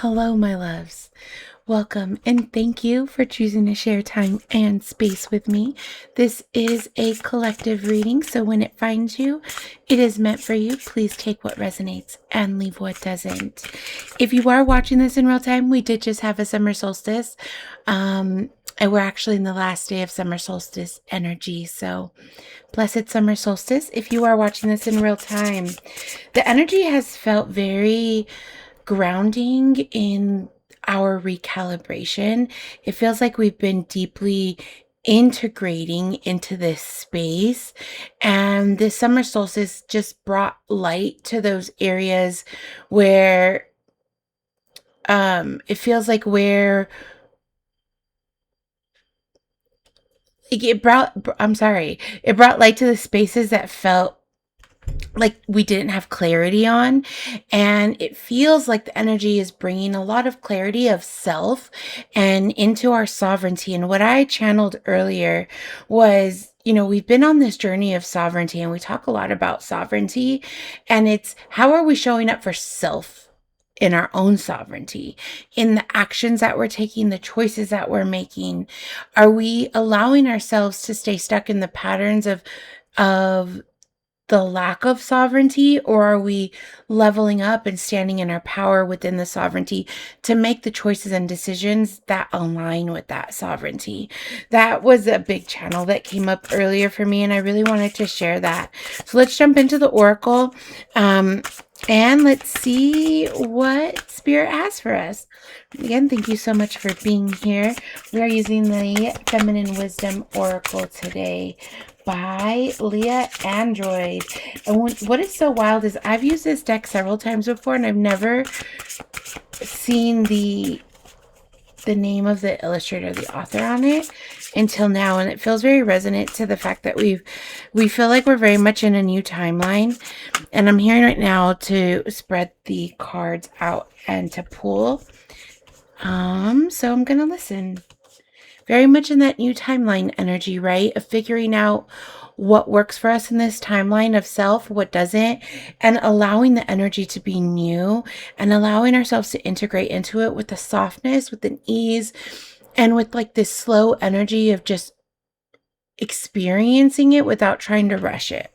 Hello, my loves. Welcome and thank you for choosing to share time and space with me. This is a collective reading, so when it finds you, it is meant for you. Please take what resonates and leave what doesn't. If you are watching this in real time, we did just have a summer solstice. And we're actually in the last day of summer solstice energy. So, blessed summer solstice. If you are watching this in real time, the energy has felt very grounding in our recalibration. It feels like we've been deeply integrating into this space, and the summer solstice just brought light to those areas where it feels like where it brought I'm sorry, it brought light to the spaces that felt like we didn't have clarity on, and it feels like the energy is bringing a lot of clarity of self and into our sovereignty. And what I channeled earlier was, we've been on this journey of sovereignty, and we talk a lot about sovereignty, and it's how are we showing up for self in our own sovereignty, in the actions that we're taking, the choices that we're making. Are we allowing ourselves to stay stuck in the patterns of the lack of sovereignty, or are we leveling up and standing in our power within the sovereignty to make the choices and decisions that align with that sovereignty? That was a big channel that came up earlier for me, and I really wanted to share that. So let's jump into the oracle, and let's see what spirit has for us. Again, thank you so much for being here. We are using the Feminine Wisdom Oracle today by Leah Android. And what is so wild is I've used this deck several times before, and I've never seen the name of the illustrator, the author on it until now. And it feels very resonant to the fact that we feel like we're very much in a new timeline. And I'm here right now to spread the cards out and to pull. So I'm gonna listen. Very much in that new timeline energy, right? Of figuring out what works for us in this timeline of self, what doesn't, and allowing the energy to be new and allowing ourselves to integrate into it with a softness, with an ease, and with like this slow energy of just experiencing it without trying to rush it.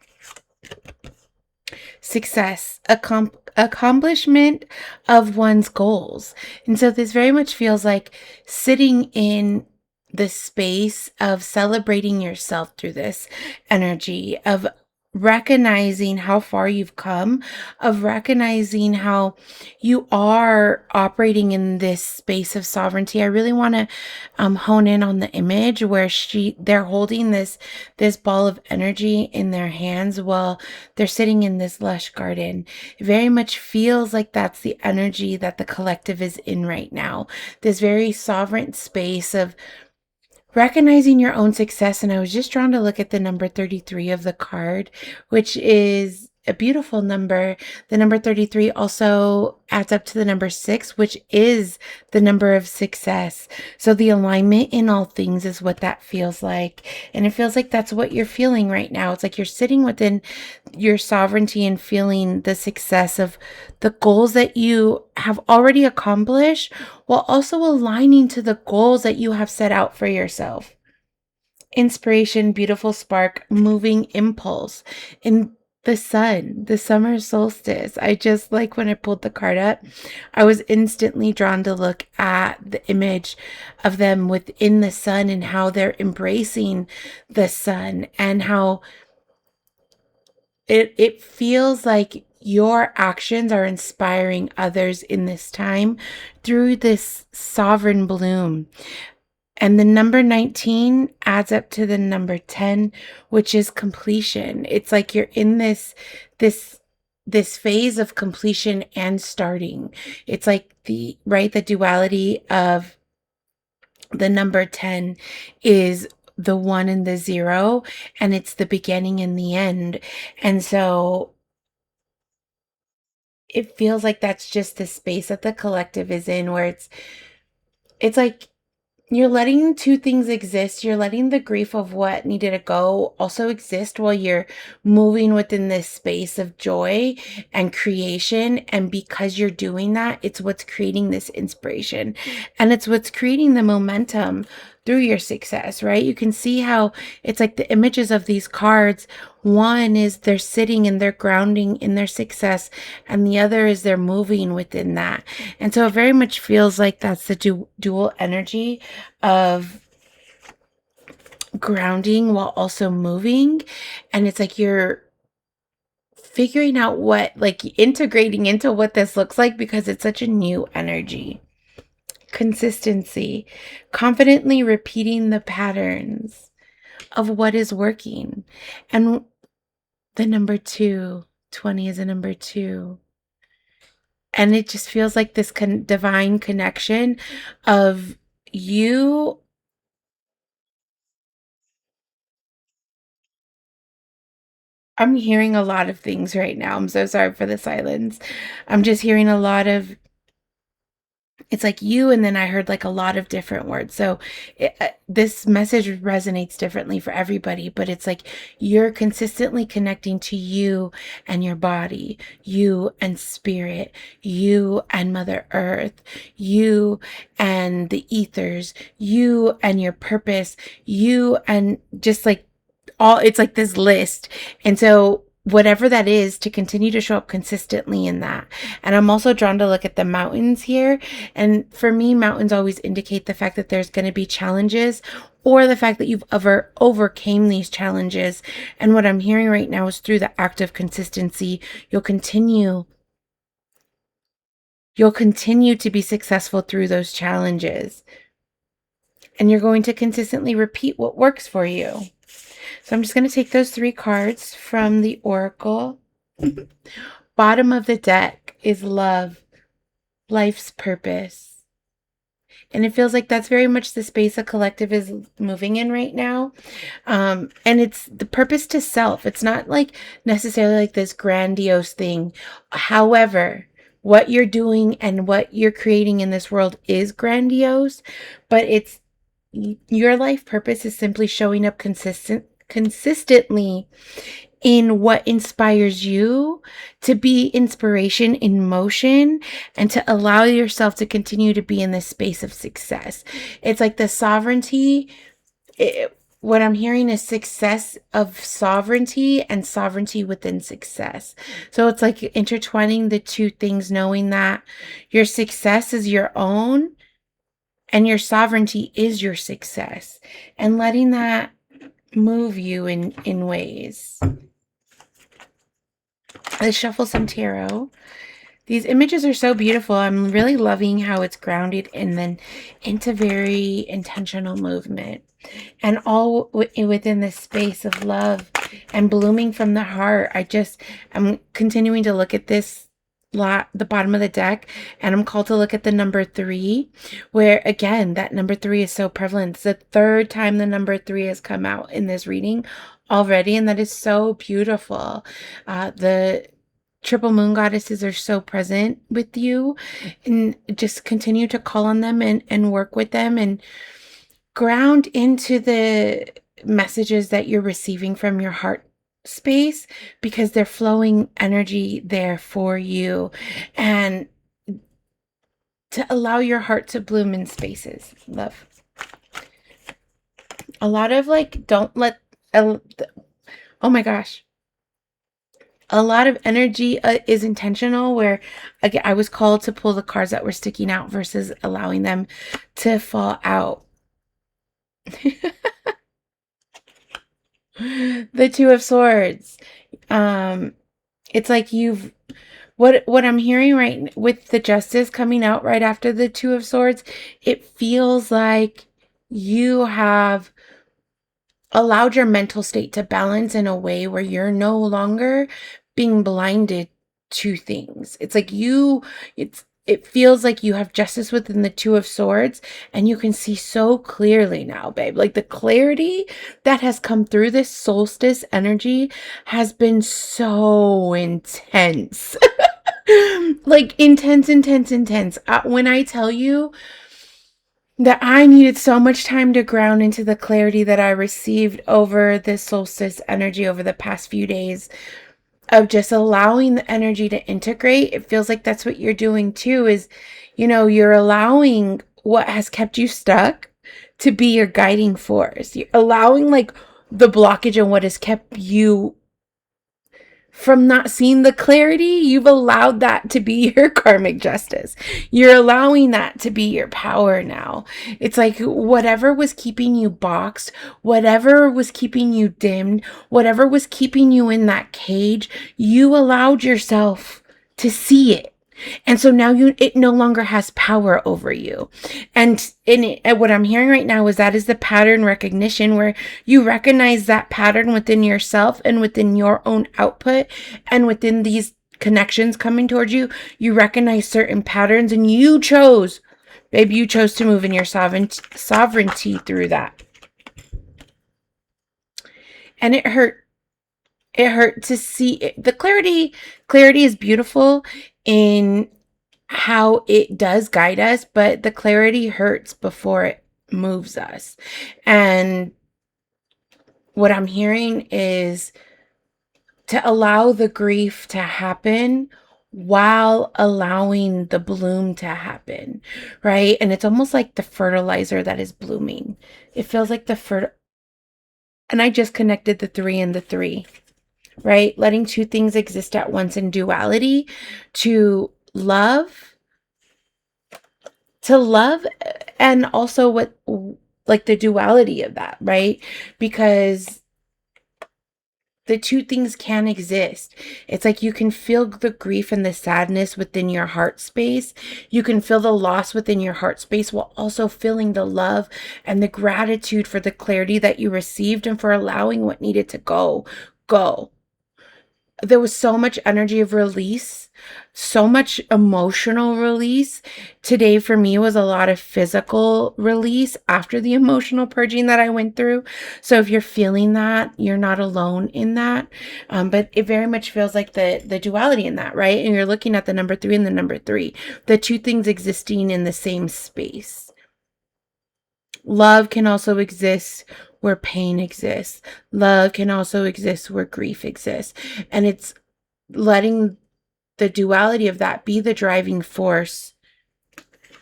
Success, accomplishment of one's goals. And so this very much feels like sitting in the space of celebrating yourself through this energy of recognizing how far you've come, of recognizing how you are operating in this space of sovereignty. I really want to hone in on the image where they're holding this ball of energy in their hands while they're sitting in this lush garden. It very much feels like that's the energy that the collective is in right now. This very sovereign space of recognizing your own success. And I was just drawn to look at the number 33 of the card, which is a beautiful number. The number 33 also adds up to the number 6, which is the number of success. So the alignment in all things is what that feels like. And it feels like that's what you're feeling right now. It's like you're sitting within your sovereignty and feeling the success of the goals that you have already accomplished, while also aligning to the goals that you have set out for yourself. Inspiration, beautiful spark, moving impulse. In the sun, the summer solstice. I just like when I pulled the card up, I was instantly drawn to look at the image of them within the sun and how they're embracing the sun, and how it feels like your actions are inspiring others in this time through this sovereign bloom. And the number 19 adds up to the number 10, which is completion. It's like you're in this phase of completion and starting. It's like the duality of the number 10 is the 1 and the 0, and it's the beginning and the end. And so it feels like that's just the space that the collective is in, where it's like You're letting two things exist. You're letting the grief of what needed to go also exist while you're moving within this space of joy and creation. And because you're doing that, it's what's creating this inspiration. And it's what's creating the momentum through your success, right? You can see how it's like the images of these cards. One is they're sitting and they're grounding in their success, and the other is they're moving within that. And so it very much feels like that's the dual energy of grounding while also moving. And it's like you're figuring out what, like integrating into what this looks like because it's such a new energy. Consistency, confidently repeating the patterns of what is working. And the number 2, 20 is a number 2. And it just feels like this divine connection of you. I'm hearing a lot of things right now. I'm so sorry for the silence. I'm just hearing a lot of, it's like you, and then I heard like a lot of different words. So this message resonates differently for everybody, but it's like you're consistently connecting to you and your body, you and spirit, you and Mother Earth, you and the ethers, you and your purpose, you and just like all, it's like this list. And so whatever that is, to continue to show up consistently in that. And I'm also drawn to look at the mountains here. And for me, mountains always indicate the fact that there's going to be challenges, or the fact that you've ever overcame these challenges. And what I'm hearing right now is through the act of consistency, you'll continue to be successful through those challenges. And you're going to consistently repeat what works for you. So I'm just going to take those 3 cards from the Oracle. Bottom of the deck is love, life's purpose. And it feels like that's very much the space a collective is moving in right now. And it's the purpose to self. It's not like necessarily like this grandiose thing. However, what you're doing and what you're creating in this world is grandiose, but it's your life purpose is simply showing up consistently in what inspires you, to be inspiration in motion, and to allow yourself to continue to be in this space of success. It's like the sovereignty. What I'm hearing is success of sovereignty and sovereignty within success. So it's like intertwining the two things, knowing that your success is your own and your sovereignty is your success, and letting that move you in ways. Let's shuffle some tarot. These images are so beautiful. I'm really loving how it's grounded and then into very intentional movement, and all within this space of love and blooming from the heart. I'm continuing to look at this the bottom of the deck, and I'm called to look at the number 3, where again that number 3 is so prevalent. It's the 3rd time the number 3 has come out in this reading already, and that is so beautiful. The triple moon goddesses are so present with you, and just continue to call on them and work with them and ground into the messages that you're receiving from your heart space, because they're flowing energy there for you, and to allow your heart to bloom in spaces. Love. A lot of like, don't let, oh my gosh. A lot of energy is intentional, where again, I was called to pull the cards that were sticking out versus allowing them to fall out. The 2 of Swords. It's like what I'm hearing right with the Justice coming out right after the 2 of Swords, it feels like you have allowed your mental state to balance in a way where you're no longer being blinded to things. It's like it feels like you have justice within the 2 of Swords, and you can see so clearly now, babe. Like the clarity that has come through this solstice energy has been so intense. Like intense. When I tell you, that I needed so much time to ground into the clarity that I received over this solstice energy over the past few days of just allowing the energy to integrate. It feels like that's what you're doing too, is, you're allowing what has kept you stuck to be your guiding force. You're allowing like the blockage and what has kept you from not seeing the clarity, you've allowed that to be your karmic justice. You're allowing that to be your power now. It's like whatever was keeping you boxed, whatever was keeping you dimmed, whatever was keeping you in that cage, you allowed yourself to see it. And so now it no longer has power over you. And what I'm hearing right now is that is the pattern recognition, where you recognize that pattern within yourself and within your own output and within these connections coming towards you. You recognize certain patterns and you chose, babe, you chose to move in your sovereignty through that. And it hurt. It hurt to see it. The clarity is beautiful in how it does guide us, but the clarity hurts before it moves us. And what I'm hearing is to allow the grief to happen while allowing the bloom to happen, right? And it's almost like the fertilizer that is blooming. It feels like and I just connected the 3 and the 3, right? Letting two things exist at once in duality, to love and also what, like, the duality of that, right? Because the two things can exist. It's like you can feel the grief and the sadness within your heart space. You can feel the loss within your heart space while also feeling the love and the gratitude for the clarity that you received and for allowing what needed to go. There was so much energy of release, so much emotional release. Today for me was a lot of physical release after the emotional purging that I went through. So if you're feeling that, you're not alone in that. But it very much feels like the duality in that, right? And you're looking at the number 3 and the number 3, the two things existing in the same space. Love can also exist where pain exists. Love can also exist where grief exists. And it's letting the duality of that be the driving force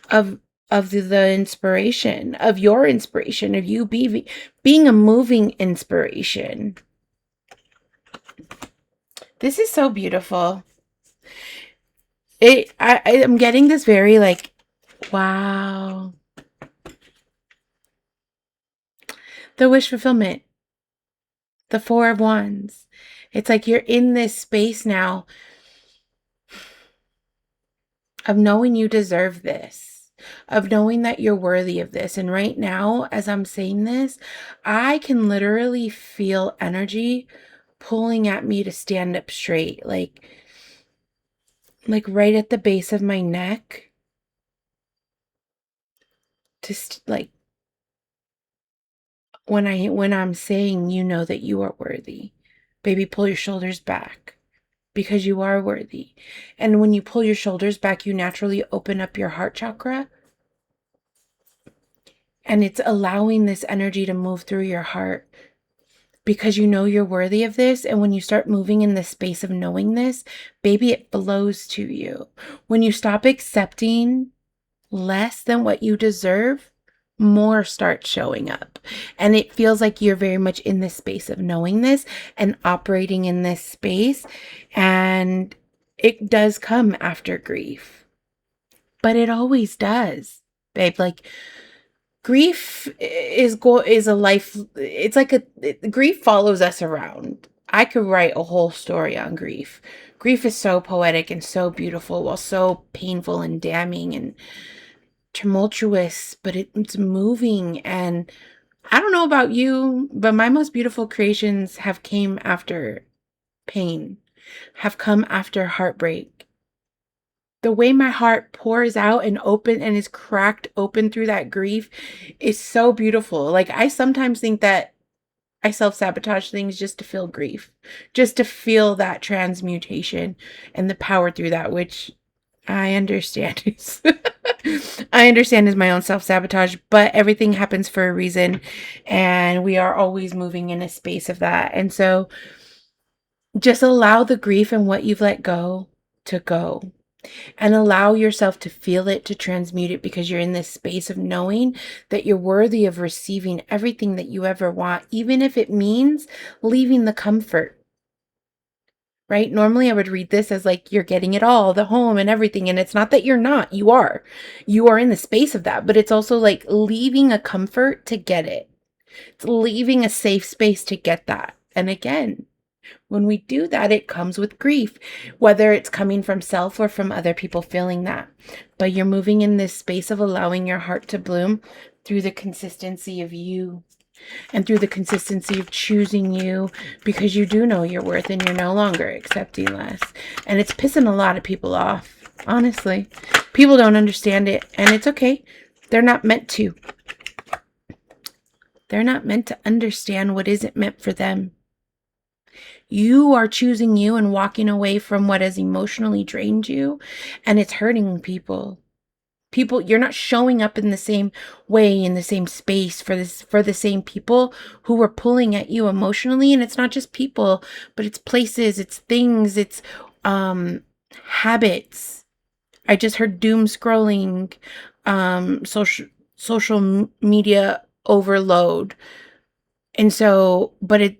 of the inspiration, of your inspiration, of you being a moving inspiration. This is so beautiful. I'm getting this very like, wow. The wish fulfillment, the 4 of Wands. It's like you're in this space now of knowing you deserve this, of knowing that you're worthy of this. And right now, as I'm saying this, I can literally feel energy pulling at me to stand up straight, like right at the base of my neck. Just like when I'm saying, that you are worthy, baby, pull your shoulders back, because you are worthy. And when you pull your shoulders back, you naturally open up your heart chakra. And it's allowing this energy to move through your heart, because you're worthy of this. And when you start moving in the space of knowing this, baby, it flows to you. When you stop accepting less than what you deserve, more starts showing up. And it feels like you're very much in this space of knowing this and operating in this space. And it does come after grief, but it always does, babe. Like, grief is a life. It's like grief follows us around. I could write a whole story on grief. Grief is so poetic and so beautiful, while so painful and damning and tumultuous, but it's moving. And I don't know about you, but my most beautiful creations have came after pain, have come after heartbreak. The way my heart pours out and open and is cracked open through that grief is so beautiful. Like, I sometimes think that I self-sabotage things just to feel grief, just to feel that transmutation and the power through that, which I understand is I understand is my own self-sabotage, but everything happens for a reason, and we are always moving in a space of that. And so just allow the grief and what you've let go to go. And allow yourself to feel it, to transmute it, because you're in this space of knowing that you're worthy of receiving everything that you ever want, even if it means leaving the comfort, right? Normally I would read this as like you're getting it all, the home and everything. And it's not that you're not, you are. You are in the space of that, but it's also like leaving a comfort to get it. It's leaving a safe space to get that. And again, when we do that, it comes with grief, whether it's coming from self or from other people feeling that. But you're moving in this space of allowing your heart to bloom through the consistency of you and through the consistency of choosing you, because you do know your worth and you're no longer accepting less. And it's pissing a lot of people off, honestly. People don't understand it, and it's okay. They're not meant to. They're not meant to understand what isn't meant for them. You are choosing you and walking away from what has emotionally drained you, and it's hurting people. People, you're not showing up in the same way, in the same space for the same people who are pulling at you emotionally. And it's not just people, but it's places, it's things, it's habits. I just heard doom scrolling, social media overload. And so, but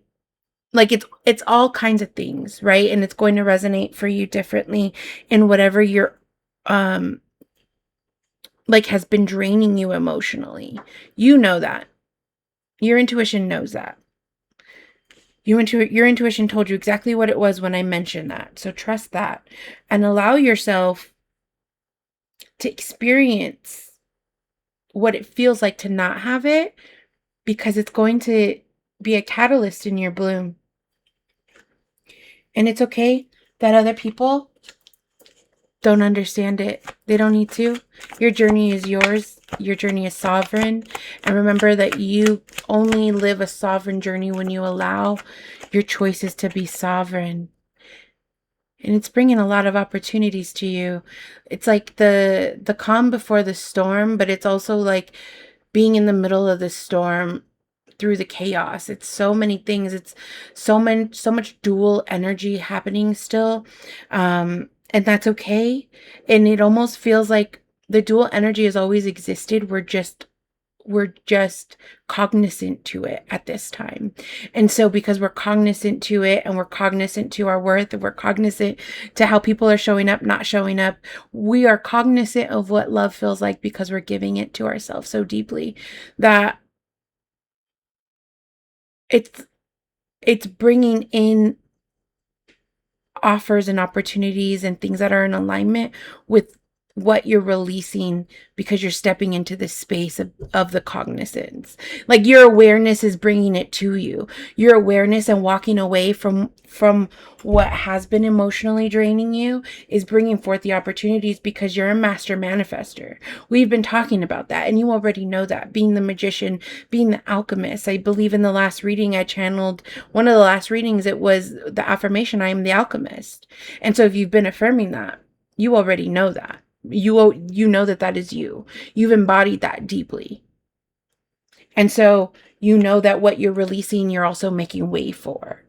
it's all kinds of things, right? And it's going to resonate for you differently in whatever your like has been draining you emotionally. You know that. Your intuition knows that. Your intuition told you exactly what it was when I mentioned that. So trust that and allow yourself to experience what it feels like to not have it, because it's going to be a catalyst in your bloom. And it's okay that other people don't understand it. They don't need to. Your journey is yours. Your journey is sovereign. And remember that you only live a sovereign journey when you allow your choices to be sovereign. And it's bringing a lot of opportunities to you. It's like the calm before the storm, but it's also like being in the middle of the storm through the chaos. It's so many things. It's so much dual energy happening still. And that's okay. And it almost feels like the dual energy has always existed. We're just cognizant to it at this time. And so because we're cognizant to it, and we're cognizant to our worth, and we're cognizant to how people are showing up, not showing up, we are cognizant of what love feels like, because we're giving it to ourselves so deeply that it's bringing in offers and opportunities and things that are in alignment with what you're releasing, because you're stepping into this space of the cognizance. Like your awareness is bringing it to you. Your awareness and walking away from what has been emotionally draining you is bringing forth the opportunities, because you're a master manifester. We've been talking about that, and you already know that. Being the magician, being the alchemist. I believe in the last reading I channeled, one of the last readings, it was the affirmation, I am the alchemist. And so if you've been affirming that, you already know that. You know that that is you. You've embodied that deeply. And so you know that what you're releasing, you're also making way for.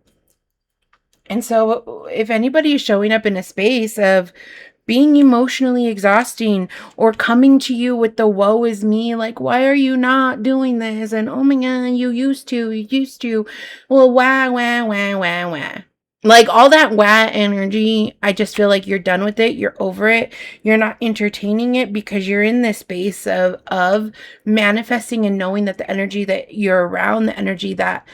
And so if anybody is showing up in a space of being emotionally exhausting, or coming to you with the woe is me, like, why are you not doing this? And oh my God, you used to. Well, wah, wah, wah, wah, wah. Like all that wah energy, I just feel like you're done with it. You're over it. You're not entertaining it, because you're in this space of manifesting and knowing that the energy that you're around, the energy that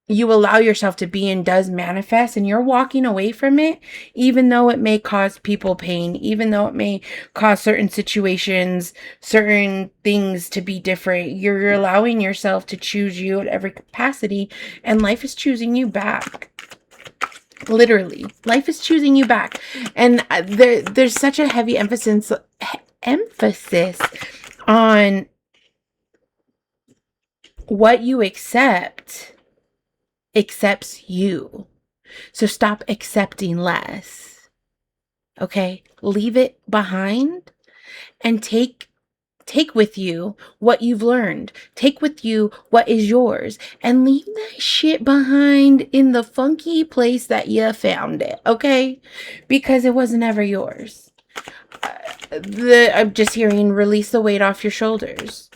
you allow yourself to be in does manifest, and you're walking away from it, even though it may cause people pain, even though it may cause certain situations, certain things to be different. You're allowing yourself to choose you at every capacity, and life is choosing you back. Literally, life is choosing you back. And there's such a heavy emphasis on what you accepts you. So stop accepting less. Okay? Leave it behind and take with you what you've learned. Take with you what is yours and leave that shit behind in the funky place that you found it, okay? Because it was never yours. I'm just hearing release the weight off your shoulders.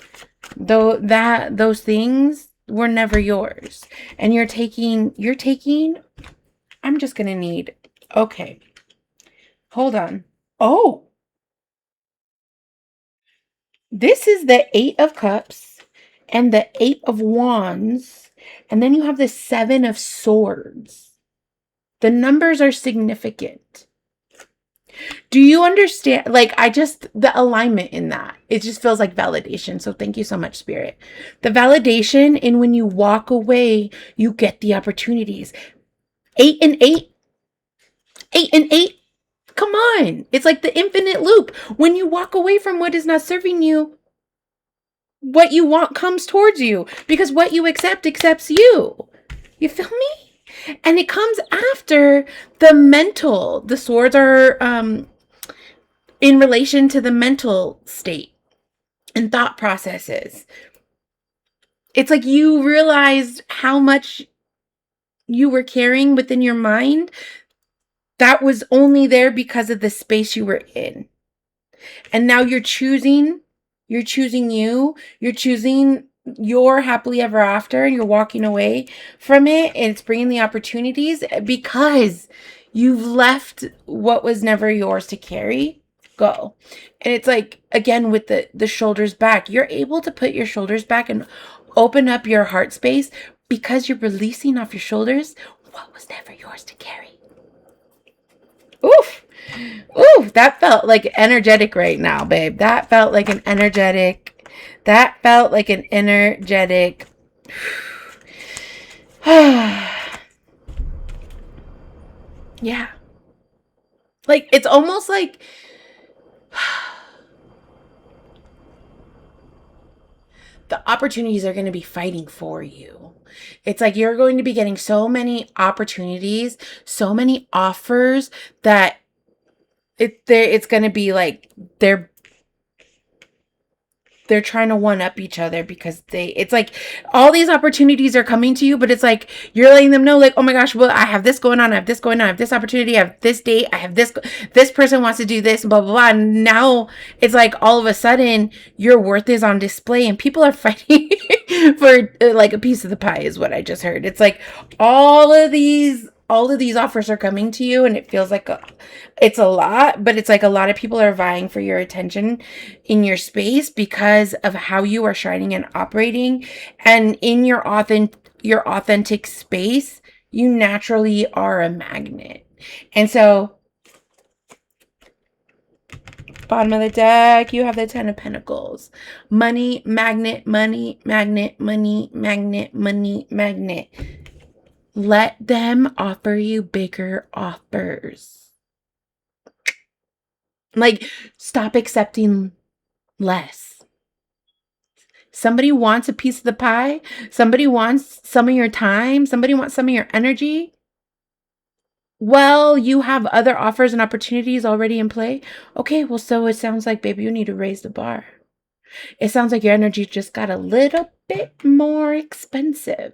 Though those things were never yours. And you're taking I'm just going to need okay. Hold on. Oh, this is the 8 of Cups and the 8 of Wands. And then you have the 7 of Swords. The numbers are significant. Do you understand? Like, the alignment in that, it just feels like validation. So thank you so much, Spirit. The validation in when you walk away, you get the opportunities. 8 and 8, 8 and 8. Come on. It's like the infinite loop. When you walk away from what is not serving you, what you want comes towards you because what you accept accepts you. You feel me? And it comes after the mental. The swords are in relation to the mental state and thought processes. It's like you realized how much you were carrying within your mind that was only there because of the space you were in. And now you're choosing you, you're choosing your happily ever after, and you're walking away from it, and it's bringing the opportunities because you've left what was never yours to carry go. And it's like, again, with the shoulders back, you're able to put your shoulders back and open up your heart space because you're releasing off your shoulders what was never yours to carry. Oof. Ooh, that felt like energetic right now, babe. That felt like an energetic. Yeah. Like, it's almost like the opportunities are going to be fighting for you. It's like you're going to be getting so many opportunities, so many offers that it's going to be like they're trying to one up each other because it's like all these opportunities are coming to you, but it's like you're letting them know, like, oh my gosh, well, I have this going on, I have this going on, I have this opportunity, I have this date, I have this person wants to do this, blah blah blah. And now it's like all of a sudden your worth is on display and people are fighting for like a piece of the pie is what I just heard. It's like all of these offers are coming to you and it feels like it's a lot, but it's like a lot of people are vying for your attention in your space because of how you are shining and operating. And in your authentic space, you naturally are a magnet. And so, bottom of the deck, you have the 10 of Pentacles. Money, magnet, money, magnet, money, magnet, money, magnet. Let them offer you bigger offers. Like, stop accepting less. Somebody wants a piece of the pie. Somebody wants some of your time. Somebody wants some of your energy. Well, you have other offers and opportunities already in play. Okay, well, so it sounds like, baby, you need to raise the bar. It sounds like your energy just got a little bit more expensive.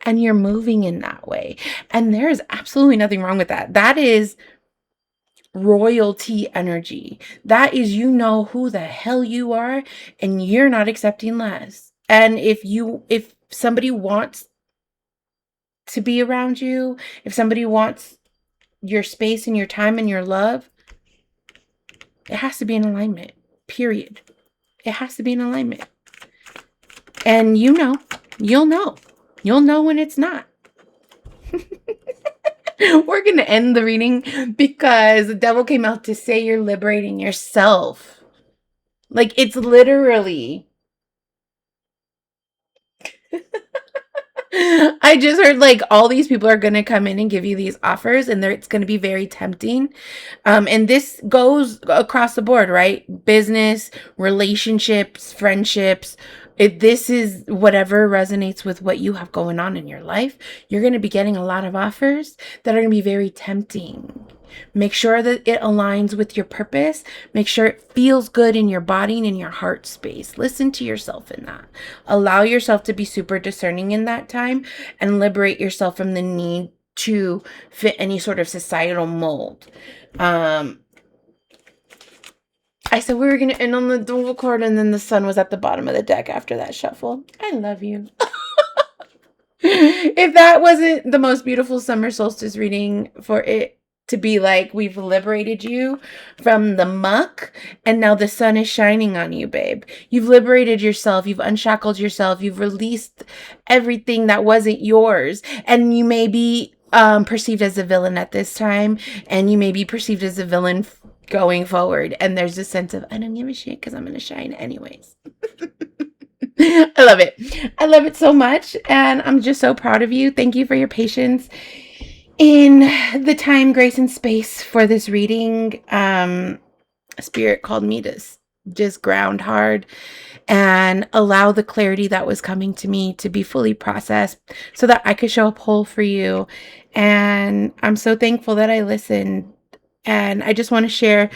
And you're moving in that way. And there is absolutely nothing wrong with that. That is royalty energy. That is, you know who the hell you are and you're not accepting less. And if somebody wants to be around you, if somebody wants your space and your time and your love, it has to be in alignment. Period. It has to be in alignment. And you'll know when it's not. We're going to end the reading because the devil came out to say you're liberating yourself. Like, it's literally. I just heard like all these people are going to come in and give you these offers and it's going to be very tempting. And this goes across the board, right? Business, relationships, friendships. If this is whatever resonates with what you have going on in your life, you're going to be getting a lot of offers that are going to be very tempting. Make sure that it aligns with your purpose. Make sure it feels good in your body and in your heart space. Listen to yourself in that. Allow yourself to be super discerning in that time and liberate yourself from the need to fit any sort of societal mold. I said we were going to end on the dual chord, and then the sun was at the bottom of the deck after that shuffle. I love you. If that wasn't the most beautiful summer solstice reading for it to be like we've liberated you from the muck and now the sun is shining on you, babe. You've liberated yourself. You've unshackled yourself. You've released everything that wasn't yours. And you may be perceived as a villain at this time, and you may be perceived as a villain going forward. And there's a sense of, I don't give a shit because I'm going to shine anyways. I love it. I love it so much. And I'm just so proud of you. Thank you for your patience in the time, grace, and space for this reading. Spirit called me to just ground hard and allow the clarity that was coming to me to be fully processed so that I could show up whole for you. And I'm so thankful that I listened. And I just want to share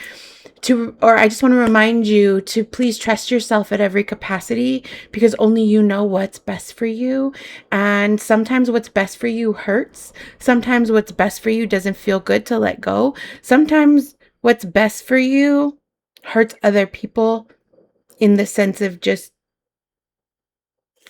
I just want to remind you to please trust yourself at every capacity, because only you know what's best for you. And sometimes what's best for you hurts. Sometimes what's best for you doesn't feel good to let go. Sometimes what's best for you hurts other people in the sense of just,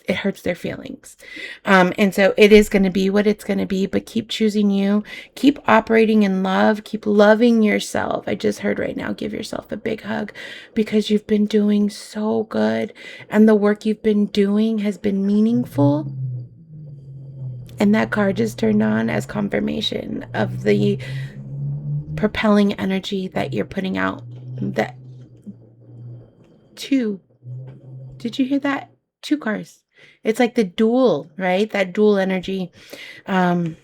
it hurts their feelings. And so it is going to be what it's going to be, but keep choosing you, keep operating in love, keep loving yourself. I just heard right now, give yourself a big hug, because you've been doing so good and the work you've been doing has been meaningful. And that card just turned on as confirmation of the propelling energy that you're putting out. That two, did you hear that? 2 cars. It's like the dual, right? That dual energy. Yeah,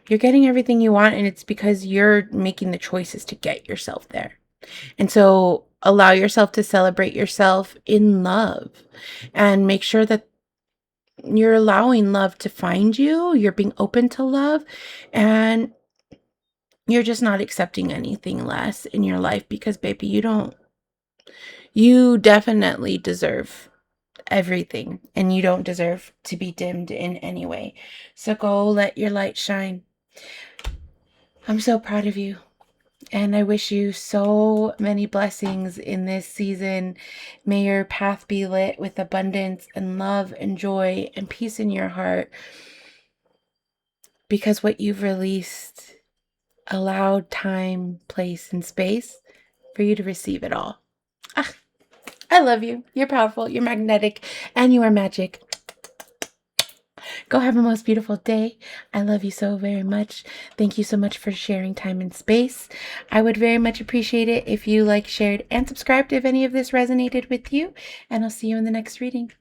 you're getting everything you want, and it's because you're making the choices to get yourself there. And so allow yourself to celebrate yourself in love, and make sure that you're allowing love to find you. You're being open to love, and you're just not accepting anything less in your life, because baby, you definitely deserve everything, and you don't deserve to be dimmed in any way. So go let your light shine. I'm so proud of you, and I wish you so many blessings in this season. May your path be lit with abundance and love and joy and peace in your heart, because what you've released allowed time, place, and space for you to receive it all. I love you. You're powerful. You're magnetic, and you are magic. Go have a most beautiful day. I love you so very much. Thank you so much for sharing time and space. I would very much appreciate it if you shared, and subscribed if any of this resonated with you. And I'll see you in the next reading.